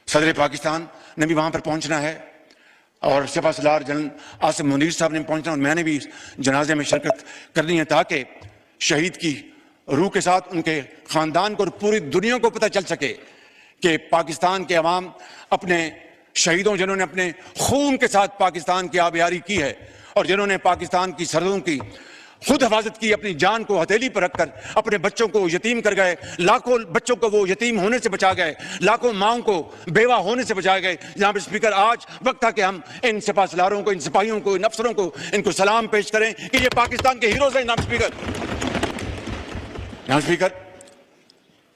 صدر پاکستان نے بھی وہاں پر پہنچنا ہے اور سپہ سالار جنرل عاصم منیر صاحب نے پہنچنا، اور میں نے بھی جنازے میں شرکت کرنی ہے تاکہ شہید کی روح کے ساتھ ان کے خاندان کو اور پوری دنیا کو پتہ چل سکے کہ پاکستان کے عوام اپنے شہیدوں، جنہوں نے اپنے خون کے ساتھ پاکستان کی آبیاری کی ہے اور جنہوں نے پاکستان کی سرحدوں کی خود حفاظت کی، اپنی جان کو ہتھیلی پر رکھ کر اپنے بچوں کو یتیم کر گئے، لاکھوں بچوں کو وہ یتیم ہونے سے بچا گئے، لاکھوں ماؤں کو بیوہ ہونے سے بچا گئے۔ جناب اسپیکر، آج وقت تھا کہ ہم ان سپہ سالاروں کو، ان سپاہیوں کو، ان افسروں کو، ان کو سلام پیش کریں کہ یہ پاکستان کے ہیروز ہیں۔ جناب اسپیکر،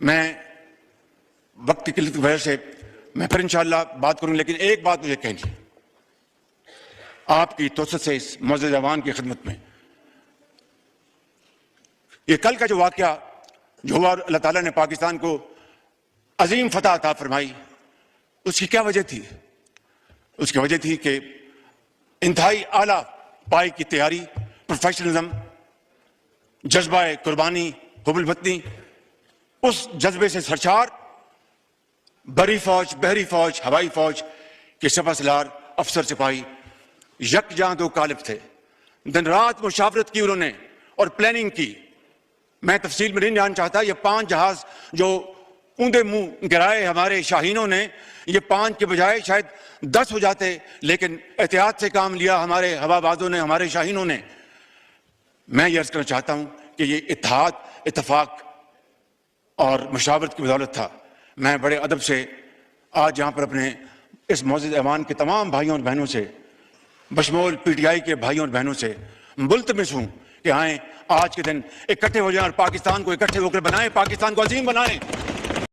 میں وقت کی قلت کی وجہ سے میں پھر انشاءاللہ بات کروں، لیکن ایک بات مجھے کہنی ہے آپ کی توسط سے اس معزز ایوان کی خدمت میں۔ یہ کل کا جو واقعہ جو ہوا، اللہ تعالیٰ نے پاکستان کو عظیم فتح عطا فرمائی، اس کی کیا وجہ تھی؟ اس کی وجہ تھی کہ انتہائی اعلیٰ پائی کی تیاری، پروفیشنلزم، جذبہ قربانی، حب الوطنی، اس جذبے سے سرشار بری فوج، بحری فوج، ہوائی فوج کے سپہ سالار، افسر سپاہی یکجاں دو قالب تھے۔ دن رات مشاورت کی انہوں نے اور پلاننگ کی۔ میں تفصیل میں نہیں جان چاہتا، یہ 5 جہاز جو اوندے منہ گرائے ہمارے شاہینوں نے، یہ 5 کے بجائے شاید 10 ہو جاتے، لیکن احتیاط سے کام لیا ہمارے ہوا بازوں نے، ہمارے شاہینوں نے۔ میں یہ عرض کرنا چاہتا ہوں کہ یہ اتحاد، اتفاق اور مشاورت کی بدولت تھا۔ میں بڑے ادب سے آج یہاں پر اپنے اس معزز ایوان کے تمام بھائیوں اور بہنوں سے، بشمول پی ٹی آئی کے بھائیوں اور بہنوں سے ملتمس ہوں کہ آئیں آج کے دن اکٹھے ہو جائیں اور پاکستان کو اکٹھے ہو کر بنائیں، پاکستان کو عظیم بنائیں۔